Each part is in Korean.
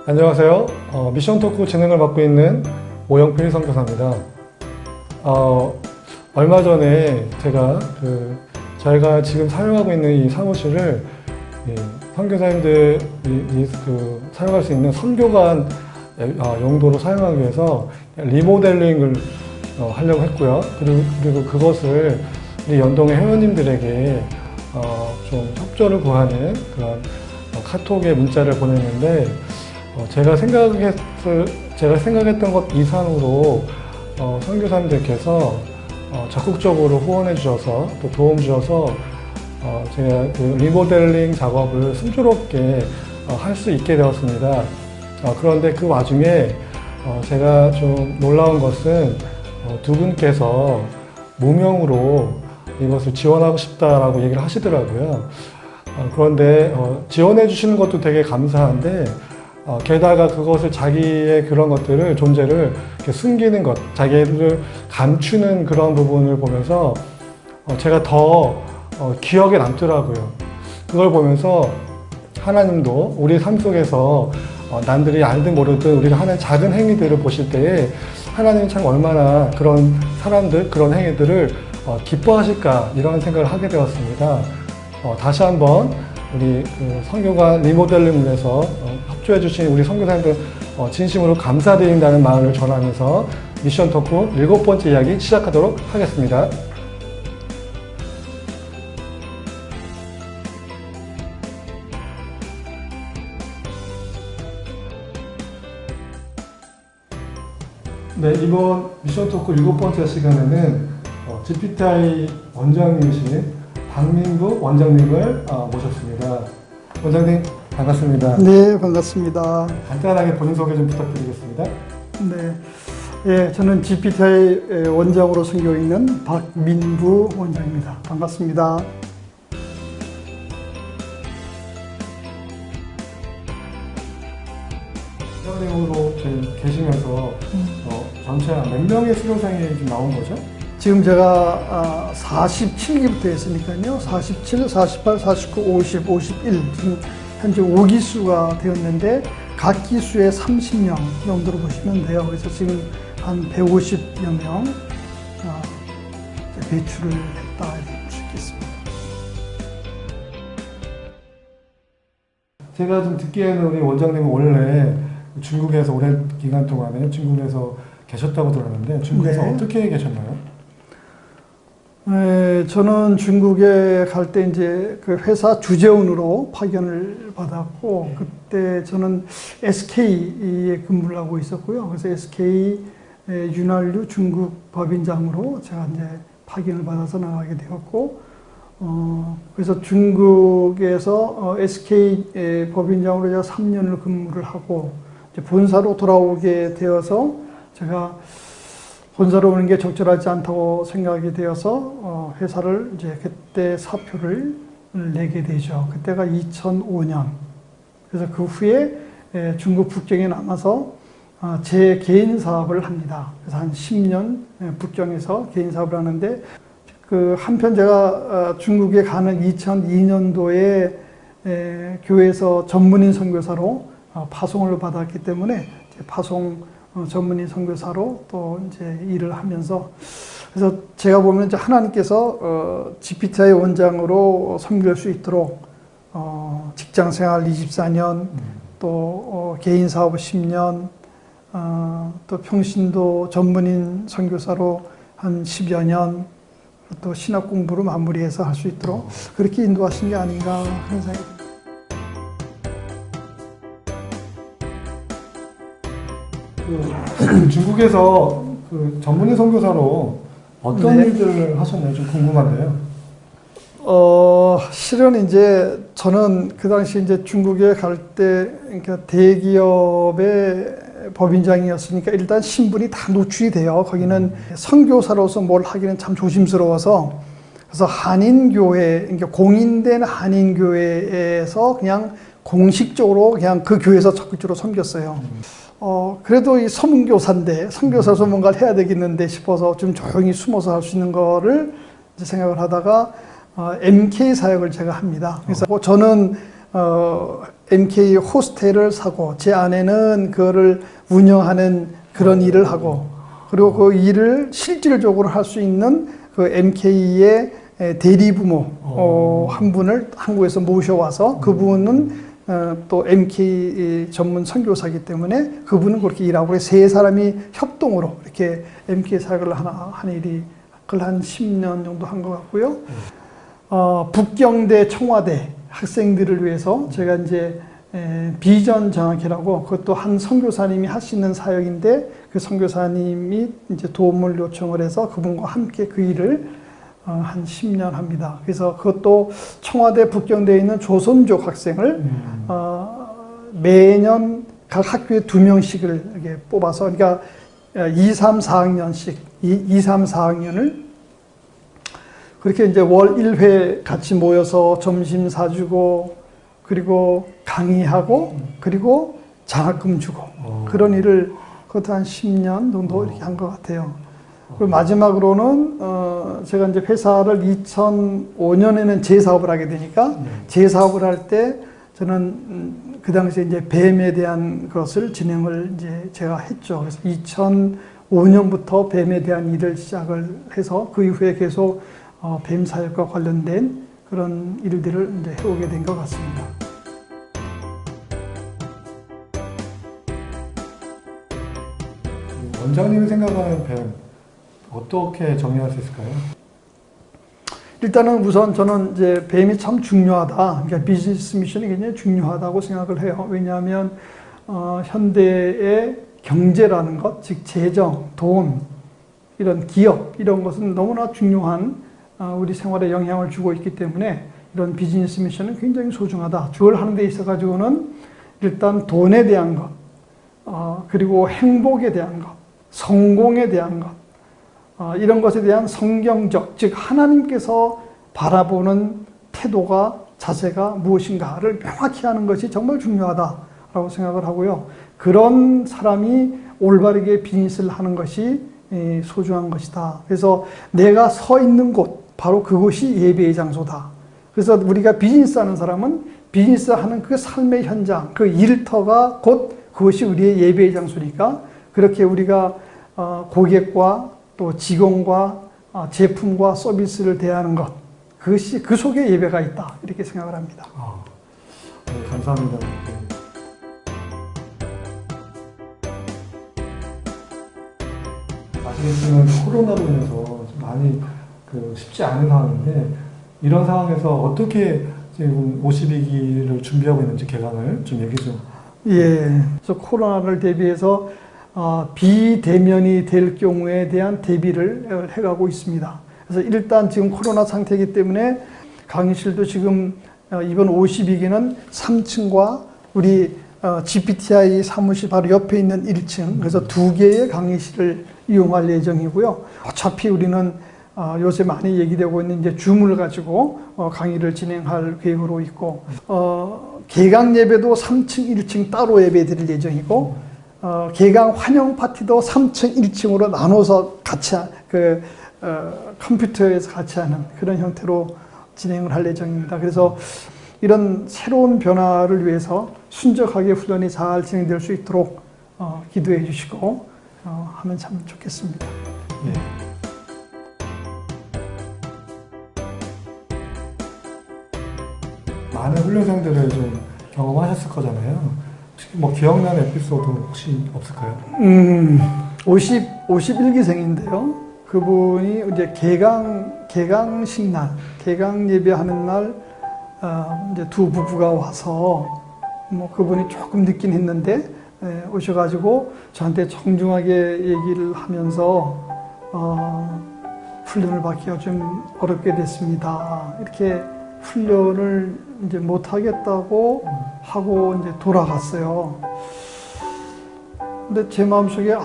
안녕하세요. 미션 토크 진행을 맡고 있는 오영필 선교사입니다. 얼마 전에 제가 저희가 지금 사용하고 있는 이 사무실을 선교사님들이 사용할 수 있는 선교관 용도로 사용하기 위해서 리모델링을 하려고 했고요. 그리고 그것을 우리 연동의 회원님들에게 좀 협조를 구하는 그런 카톡의 문자를 보냈는데 제가 생각했던 것 이상으로 선교사님들께서 적극적으로 후원해 주셔서 또 도움 주셔서 제가 그 리모델링 작업을 순조롭게 할 수 있게 되었습니다. 그런데 그 와중에 제가 좀 놀라운 것은 두 분께서 무명으로 이것을 지원하고 싶다라고 얘기를 하시더라고요. 그런데 지원해 주시는 것도 되게 감사한데 게다가 그것을 자기의 그런 것들을 존재를 이렇게 숨기는 것, 자기를 감추는 그런 부분을 보면서 제가 더 기억에 남더라고요. 그걸 보면서 하나님도 우리 삶 속에서 남들이 알든 모르든 우리가 하는 작은 행위들을 보실 때에 하나님이 참 얼마나 그런 사람들, 그런 행위들을 기뻐하실까 이런 생각을 하게 되었습니다. 다시 한번 우리 선교관 리모델링을 위해서 협조해 주신 우리 선교사님들 진심으로 감사드린다는 마음을 전하면서 미션 토크 7번째 이야기 시작하도록 하겠습니다. 네, 이번 미션 토크 7번째 시간에는 GPTI 원장님이신 박민구 원장님을 모셨습니다. 원장님 반갑습니다. 네, 반갑습니다. 간단하게 본인 소개 좀 부탁드리겠습니다. 네, 예, 저는 GPTI 원장으로 섬기고 있는 박민구 원장입니다. 반갑습니다. 원장님으로 계시면서 전체 몇 명의 수료생이 좀 나온 거죠? 지금 제가 47기부터 했으니까요. 47, 48, 49, 50, 51 지금 현재 5기수가 되었는데 각 기수에 30명 정도로 보시면 돼요. 그래서 지금 한 150여 명 배출을 했다 이렇게 볼 수 있겠습니다. 제가 좀 듣기에는 우리 원장님은 원래 중국에서 오랜 기간 동안에 중국에서 계셨다고 들었는데 중국에서 네. 어떻게 계셨나요? 네, 저는 중국에 갈 때 이제 그 회사 주재원으로 파견을 받았고, 그때 저는 SK에 근무를 하고 있었고요. 그래서 SK 윤활유 중국 법인장으로 제가 이제 파견을 받아서 나가게 되었고, 그래서 중국에서 SK 법인장으로 제가 3년을 근무를 하고, 이제 본사로 돌아오게 되어서 제가 본사로 오는 게 적절하지 않다고 생각이 되어서 회사를 이제 그때 사표를 내게 되죠. 그때가 2005년. 그래서 그 후에 중국 북경에 남아서 제 개인 사업을 합니다. 그래서 한 10년 북경에서 개인 사업을 하는데 그 한편 제가 중국에 가는 2002년도에 교회에서 전문인 선교사로 파송을 받았기 때문에 파송 전문인 선교사로 또 이제 일을 하면서 그래서 제가 보면 이제 하나님께서 GPTI 원장으로 섬길 수 있도록 직장생활 24년 또 개인 사업 10년 또 평신도 전문인 선교사로 한 10여 년 또 신학 공부를 마무리해서 할 수 있도록 그렇게 인도하신 게 아닌가 하는 생각이 듭니다. 중국에서 그 전문인 선교사로 어떤 네. 일들을 하셨나요? 좀 궁금한데요. 실은 이제 저는 그 당시 이제 중국에 갈 때 그러니까 대기업의 법인장이었으니까 일단 신분이 다 노출이 돼요. 거기는 선교사로서 뭘 하기는 참 조심스러워서 그래서 한인교회, 그러니까 공인된 한인교회에서 그냥 공식적으로 그냥 그 교회에서 적극적으로 섬겼어요. 그래도 이 선교사인데 선교사로서 뭔가를 해야 되겠는데 싶어서 좀 조용히 숨어서 할 수 있는 거를 이제 생각을 하다가 MK 사역을 제가 합니다. 그래서 저는 MK 호스텔을 사고 제 아내는 그거를 운영하는 그런 일을 하고 그리고 그 일을 실질적으로 할 수 있는 그 MK의 대리부모 한 분을 한국에서 모셔와서 그분은 또 MK 전문 선교사이기 때문에 그분은 그렇게 일하고 세 사람이 협동으로 이렇게 MK 사역을 하는 일이 그걸 한 10년 정도 한 것 같고요. 북경대 청와대 학생들을 위해서 제가 이제 비전 정학회라고 그것도 한 선교사님이 하시는 사역인데 그 선교사님이 이제 도움을 요청을 해서 그분과 함께 그 일을 한 10년 합니다. 그래서 그것도 청와대 북경대에 있는 조선족 학생을 매년 각 학교에 2명씩을 이렇게 뽑아서 그러니까 2, 3, 4학년씩 2, 3, 4학년을 그렇게 이제 월 1회 같이 모여서 점심 사주고 그리고 강의하고 그리고 장학금 주고 그런 일을 그것도 한 10년 정도 이렇게 한 것 같아요. 그리고 마지막으로는 제가 이제 회사를 2005년에는 재사업을 하게 되니까 재사업을 할 때 저는 그 당시에 이제 뱀에 대한 것을 진행을 이제 제가 했죠. 그래서 2005년부터 뱀에 대한 일을 시작을 해서 그 이후에 계속 뱀 사역과 관련된 그런 일들을 이제 해오게 된 것 같습니다. 원장님이 생각하는 뱀 어떻게 정의할 수 있을까요? 일단은 우선 저는 이제 뱀이 참 중요하다. 그러니까 비즈니스 미션이 굉장히 중요하다고 생각을 해요. 왜냐하면 현대의 경제라는 것, 즉 재정, 돈, 이런 기업 이런 것은 너무나 중요한 우리 생활에 영향을 주고 있기 때문에 이런 비즈니스 미션은 굉장히 소중하다. 그걸 하는 데 있어 가지고는 일단 돈에 대한 것, 그리고 행복에 대한 것, 성공에 대한 것, 이런 것에 대한 성경적, 즉 하나님께서 바라보는 태도가 자세가 무엇인가를 명확히 하는 것이 정말 중요하다라고 생각을 하고요. 그런 사람이 올바르게 비즈니스를 하는 것이 소중한 것이다. 그래서 내가 서 있는 곳, 바로 그곳이 예배의 장소다. 그래서 우리가 비즈니스 하는 사람은 비즈니스 하는 그 삶의 현장, 그 일터가 곧 그것이 우리의 예배의 장소니까 그렇게 우리가 고객과 또 직원과 제품과 서비스를 대하는 것, 그것이 그 속에 예배가 있다. 이렇게 생각을 합니다. 네, 감사합니다. 아시겠지만 코로나로 인해서 많이 쉽지 않은 상황인데 이런 상황에서 어떻게 지금 52기를 준비하고 있는지 개강을 좀 얘기 좀. 예, 그래서 코로나를 대비해서 비대면이 될 경우에 대한 대비를 해가고 있습니다. 그래서 일단 지금 코로나 상태이기 때문에 강의실도 지금 이번 52기는 3층과 우리 GPTI 사무실 바로 옆에 있는 1층, 그래서 2개의 강의실을 이용할 예정이고요. 어차피 우리는 요새 많이 얘기되고 있는 이제 줌을 가지고 강의를 진행할 계획으로 있고, 개강 예배도 3층, 1층 따로 예배 드릴 예정이고, 개강 환영 파티도 3층, 1층으로 나눠서 같이 컴퓨터에서 같이 하는 그런 형태로 진행을 할 예정입니다. 그래서 이런 새로운 변화를 위해서 순적하게 훈련이 잘 진행될 수 있도록 기도해 주시고 하면 참 좋겠습니다. 예. 많은 훈련생들을 좀 경험하셨을 거잖아요. 혹시 뭐 기억나는 에피소드 혹시 없을까요? 51기생인데요. 그분이 이제 개강식 날, 개강 예배하는 날, 이제 두 부부가 와서 뭐 그분이 조금 늦긴 했는데 오셔가지고 저한테 정중하게 얘기를 하면서 훈련을 받기가 좀 어렵게 됐습니다. 이렇게 훈련을 이제 못 하겠다고 하고 이제 돌아갔어요. 근데 제 마음속에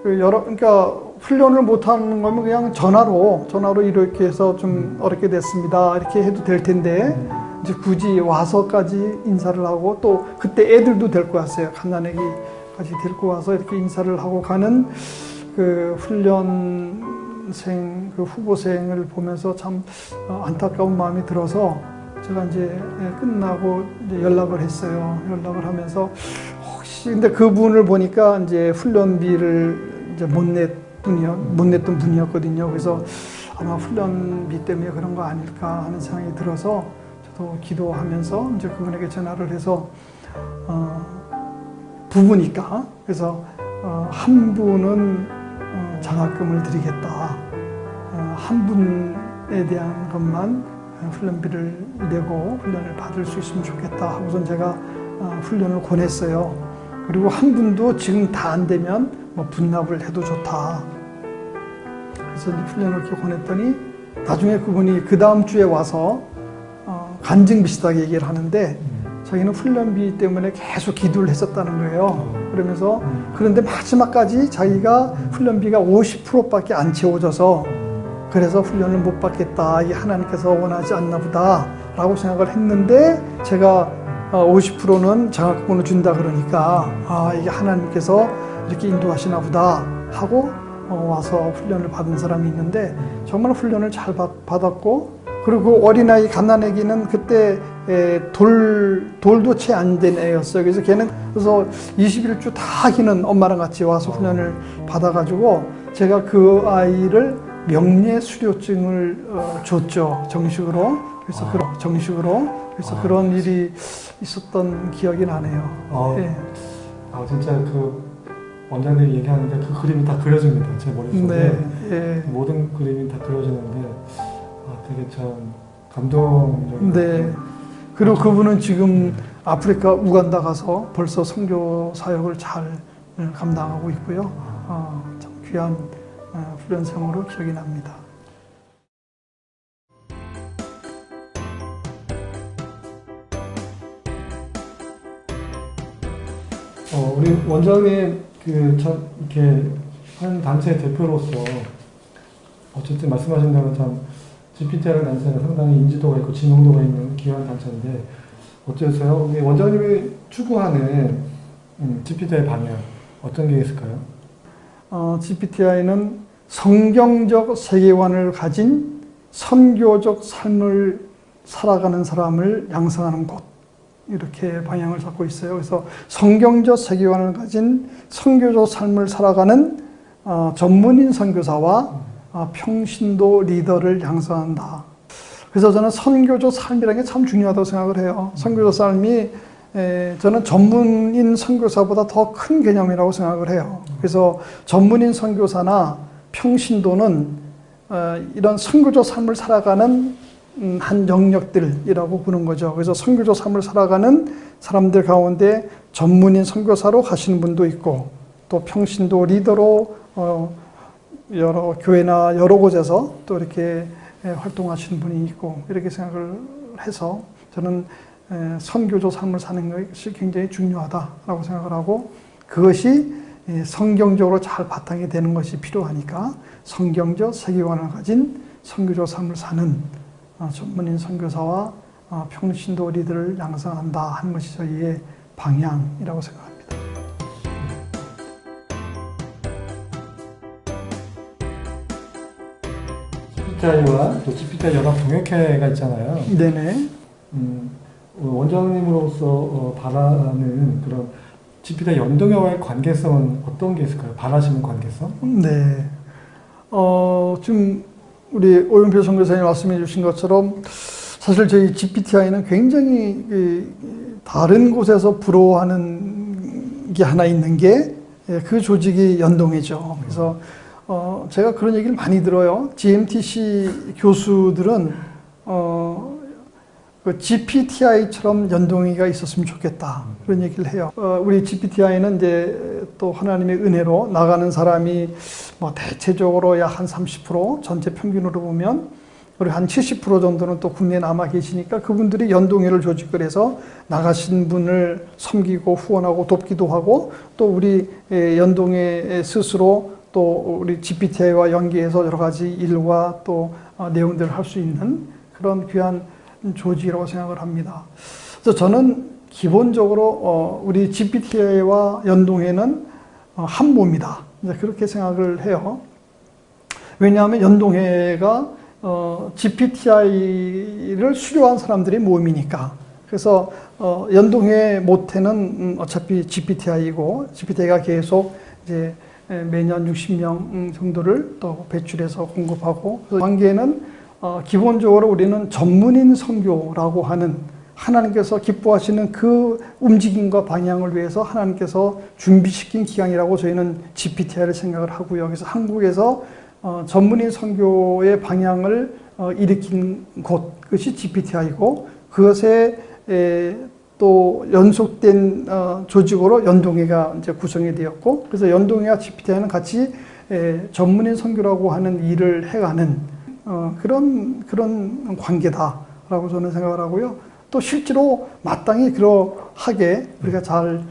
그러니까 훈련을 못 하는 거면 그냥 전화로 이렇게 해서 좀 어렵게 됐습니다. 이렇게 해도 될 텐데 이제 굳이 와서까지 인사를 하고 또 그때 애들도 데리고 왔어요. 갓난아기까지 데리고 와서 이렇게 인사를 하고 가는 그 훈련생, 그 후보생을 보면서 참 안타까운 마음이 들어서 제가 이제 끝나고 이제 연락을 했어요. 연락을 하면서 혹시 근데 그분을 보니까 이제 훈련비를 이제 못 냈던 분이었거든요. 그래서 아마 훈련비 때문에 그런 거 아닐까 하는 생각이 들어서 저도 기도하면서 이제 그분에게 전화를 해서 부부니까 그래서 한 분은 장학금을 드리겠다. 한 분에 대한 것만 훈련비를 내고 훈련을 받을 수 있으면 좋겠다 하고선 제가 훈련을 권했어요. 그리고 한 분도 지금 다 안 되면 뭐 분납을 해도 좋다. 그래서 훈련을 이렇게 권했더니 나중에 그분이 그 다음 주에 와서 간증 비슷하게 얘기를 하는데 자기는 훈련비 때문에 계속 기도를 했었다는 거예요. 그러면서 그런데 마지막까지 자기가 훈련비가 50%밖에 안 채워져서 그래서 훈련을 못 받겠다. 이게 하나님께서 원하지 않나 보다 라고 생각을 했는데 제가 50%는 장학금을 준다 그러니까 이게 하나님께서 이렇게 인도하시나 보다 하고 와서 훈련을 받은 사람이 있는데 정말 훈련을 잘 받았고 그리고 어린아이 갓난아기는 그때 돌도 채 안 된 애였어요. 그래서 걔는 그래서 21주 다 기는 엄마랑 같이 와서 훈련을 받아가지고 제가 그 아이를 명예 수료증을 줬죠. 정식으로. 그래서 그래서 그런 일이 있었던 기억이 나네요. 예. 진짜 그 원장님이 얘기하는데 그 그림이 다 그려집니다. 제 머릿속에. 네, 예. 모든 그림이 다 그려지는데 되게 참 감동적인. 네. 그리고 그분은 지금 아프리카 우간다 가서 벌써 선교 사역을 잘 감당하고 있고요. 참 귀한 훈련생으로 기억이 납니다. 우리 원장님 참 이렇게 한 단체의 대표로서 어쨌든 말씀하신 대로 참 GPT라는 단체는 상당히 인지도가 있고 지명도가 있는 귀한 단체인데 어떠세요? 우리 원장님이 추구하는 GPT의 방향 어떤 게 있을까요? GPTI는 성경적 세계관을 가진 선교적 삶을 살아가는 사람을 양성하는 곳 이렇게 방향을 잡고 있어요. 그래서 성경적 세계관을 가진 선교적 삶을 살아가는 전문인 선교사와 평신도 리더를 양성한다. 그래서 저는 선교적 삶이라는 게 참 중요하다고 생각을 해요. 선교적 삶이 저는 전문인 선교사보다 더 큰 개념이라고 생각을 해요. 그래서 전문인 선교사나 평신도는 이런 선교적 삶을 살아가는 한 영역들이라고 부르는 거죠. 그래서 선교적 삶을 살아가는 사람들 가운데 전문인 선교사로 가시는 분도 있고 또 평신도 리더로 여러 교회나 여러 곳에서 또 이렇게 활동하시는 분이 있고 이렇게 생각을 해서 저는 선교적 삶을 사는 것이 굉장히 중요하다라고 생각을 하고 그것이 성경적으로 잘 바탕이 되는 것이 필요하니까 성경적 세계관을 가진 선교적 삶을 사는 전문인 선교사와 평신도 리더를 양성한다 하는 것이 저희의 방향이라고 생각합니다. GPTI와 또 GPTI 연합 동역회가 있잖아요. 네네. 원장님으로서 바라는 그런 GPTI 연동회와의 관계성은 어떤 게 있을까요? 바라시는 관계성? 네. 지금 우리 오영필 선교사님 말씀해 주신 것처럼 사실 저희 GPTI는 굉장히 다른 곳에서 부러워하는 게 하나 있는 게 그 조직이 연동회죠. 그래서 제가 그런 얘기를 많이 들어요. GMTC 교수들은 그 GPTI처럼 연동회가 있었으면 좋겠다. 그런 얘기를 해요. 우리 GPTI는 이제 또 하나님의 은혜로 나가는 사람이 뭐 대체적으로 약 한 30% 전체 평균으로 보면 그리고 한 70% 정도는 또 국내에 남아 계시니까 그분들이 연동회를 조직을 해서 나가신 분을 섬기고 후원하고 돕기도 하고 또 우리 연동회 스스로 또 우리 GPTI와 연계해서 여러 가지 일과 또 내용들을 할 수 있는 그런 귀한 조직이라고 생각을 합니다. 그래서 저는 기본적으로 우리 GPTI와 연동회는 한 몸이다. 그렇게 생각을 해요. 왜냐하면 연동회가 GPTI를 수료한 사람들의 모임이니까. 그래서 연동회 모태는 어차피 GPTI이고 GPTI가 계속 이제 매년 60명 정도를 또 배출해서 공급하고, 관계는 기본적으로 우리는 전문인 선교라고 하는, 하나님께서 기뻐하시는 그 움직임과 방향을 위해서 하나님께서 준비시킨 기간이라고 저희는 GPTI를 생각을 하고요. 그래서 한국에서 전문인 선교의 방향을 일으킨 곳, 그것이 GPTI고, 그것에 또 연속된 조직으로 연동회가 이제 구성이 되었고, 그래서 연동회와 GPTI는 같이 전문인 선교라고 하는 일을 해가는 그런 관계다라고 저는 생각을 하고요. 또 실제로 마땅히 그러하게 우리가 잘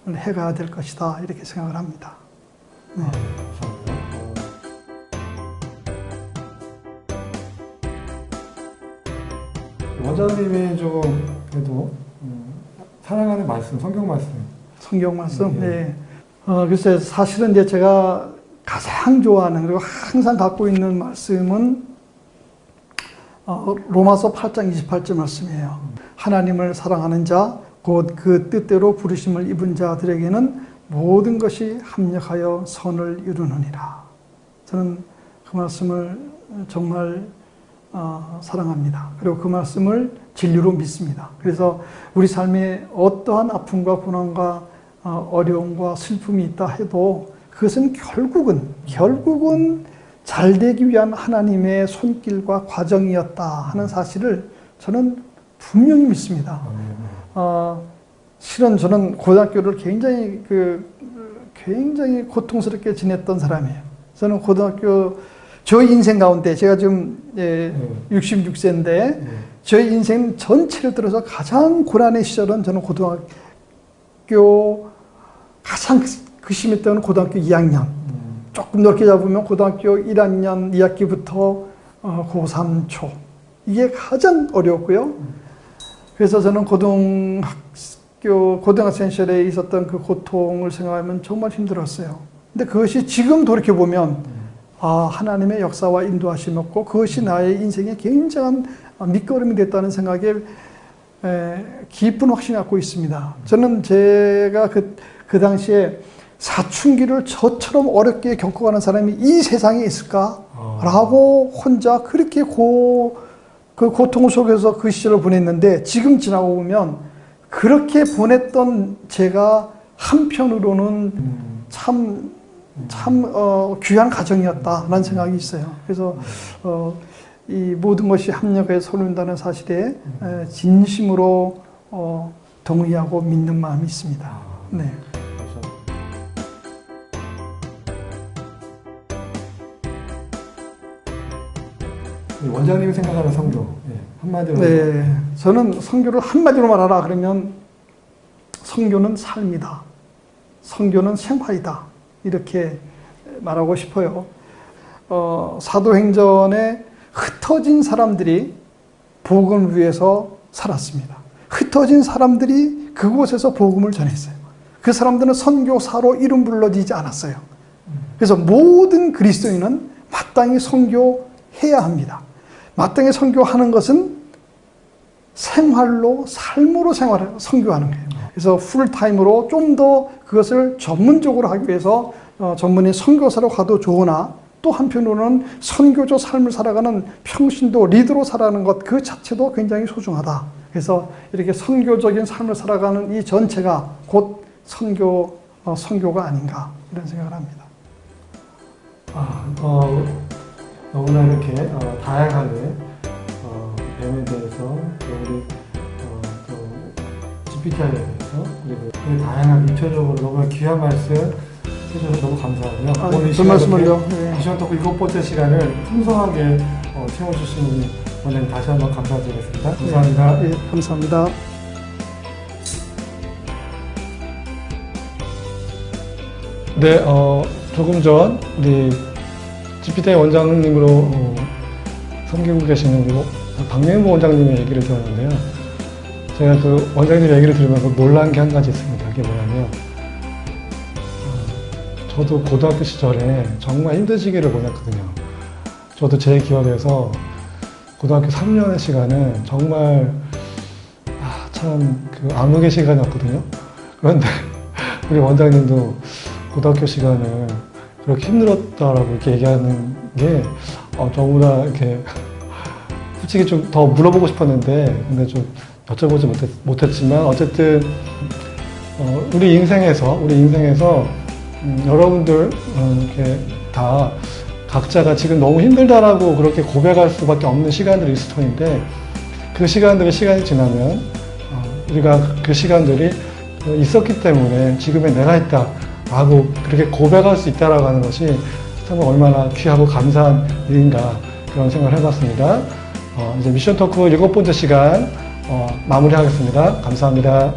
해가야 될 것이다, 이렇게 생각을 합니다. 네. 원장님이 좀 그래도 사랑하는 말씀, 성경 말씀. 네. 글쎄, 사실은 이제 제가 가장 좋아하는, 그리고 항상 갖고 있는 말씀은 로마서 8장 28절 말씀이에요. 하나님을 사랑하는 자, 곧 그 뜻대로 부르심을 입은 자들에게는 모든 것이 합력하여 선을 이루느니라. 저는 그 말씀을 정말 사랑합니다. 그리고 그 말씀을 진리로 믿습니다. 그래서 우리 삶에 어떠한 아픔과 고난과 어려움과 슬픔이 있다 해도 그것은 결국은 잘 되기 위한 하나님의 손길과 과정이었다 하는 사실을 저는 분명히 믿습니다. 실은 저는 고등학교를 굉장히 고통스럽게 지냈던 사람이에요. 저는 고등학교, 저희 인생 가운데, 제가 지금 66세인데 저희 인생 전체를 들어서 가장 고난의 시절은 저는 고등학교, 가장 그 심했던 고등학교 2학년, 조금 넓게 잡으면 고등학교 1학년 2학기부터 고3 초, 이게 가장 어려웠고요. 그래서 저는 고등학생 시절에 있었던 그 고통을 생각하면 정말 힘들었어요. 근데 그것이 지금 돌이켜보면 하나님의 역사와 인도하심이었고, 그것이 나의 인생에 굉장한 밑거름이 됐다는 생각에 깊은 확신을 갖고 있습니다. 저는 제가 그 당시에 사춘기를 저처럼 어렵게 겪어가는 사람이 이 세상에 있을까라고 혼자 그렇게 그 고통 속에서 그 시절을 보냈는데, 지금 지나고 보면 그렇게 보냈던 제가 한편으로는 참 귀한 가정이었다라는 생각이 있어요. 그래서 이 모든 것이 합력에 손을 다는 사실에 진심으로 동의하고 믿는 마음이 있습니다. 네. 원장님이 생각하는 성교, 한마디로. 네, 저는 성교를 한마디로 말하라 그러면 성교는 삶이다, 성교는 생활이다, 이렇게 말하고 싶어요. 사도행전에 흩어진 사람들이 복음을 위해서 살았습니다. 흩어진 사람들이 그곳에서 복음을 전했어요. 그 사람들은 선교사로 이름 불러지지 않았어요. 그래서 모든 그리스도인은 마땅히 선교해야 합니다. 마땅히 선교하는 것은 삶으로 선교하는 거예요. 그래서 풀타임으로 좀 더 그것을 전문적으로 하기 위해서 전문의 선교사로 가도 좋으나, 또 한편으로는 선교조 삶을 살아가는 평신도 리더로 살아가는 것 그 자체도 굉장히 소중하다. 그래서 이렇게 선교적인 삶을 살아가는 이 전체가 곧 선교가 아닌가, 이런 생각을 합니다. 너무나 이렇게 다양하게 뱀에 대해서, 또 우리 또 GPTI에 대해서, 그리고 그 다양한 입체적으로 너무 귀한 말씀 해주셔서 너무 감사하고요. 오늘 이 말씀을요. 미션 토크 7번째 시간을 풍성하게 채워주신 우리 원장님 다시 한번 감사드리겠습니다. 감사합니다. 네, 감사합니다. 네, 조금 전 우리 GPTI 원장님으로 섬기고 계시는 박명보 원장님의 얘기를 들었는데요. 제가 그 원장님 얘기를 들으면서 놀란 게 한 가지 있습니다. 그게 뭐냐면, 저도 고등학교 시절에 정말 힘든 시기를 보냈거든요. 저도 제 기억에서 고등학교 3년의 시간은 정말 참 그 암흑의 시간이었거든요. 그런데 우리 원장님도 고등학교 시간을 그렇게 힘들었다라고 이렇게 얘기하는 게 저보다 이렇게 솔직히 좀 더 물어보고 싶었는데 근데 좀 여쭤보지 못했지만 어쨌든 우리 인생에서 여러분들 이렇게 다 각자가 지금 너무 힘들다라고 그렇게 고백할 수밖에 없는 시간들이 있을 터인데 그 시간이 지나면 우리가 그 시간들이 있었기 때문에 지금의 내가 있다라고 그렇게 고백할 수 있다라고 하는 것이 참 얼마나 귀하고 감사한 일인가 그런 생각을 해봤습니다. 이제 미션 토크 7번째 시간 마무리하겠습니다. 감사합니다.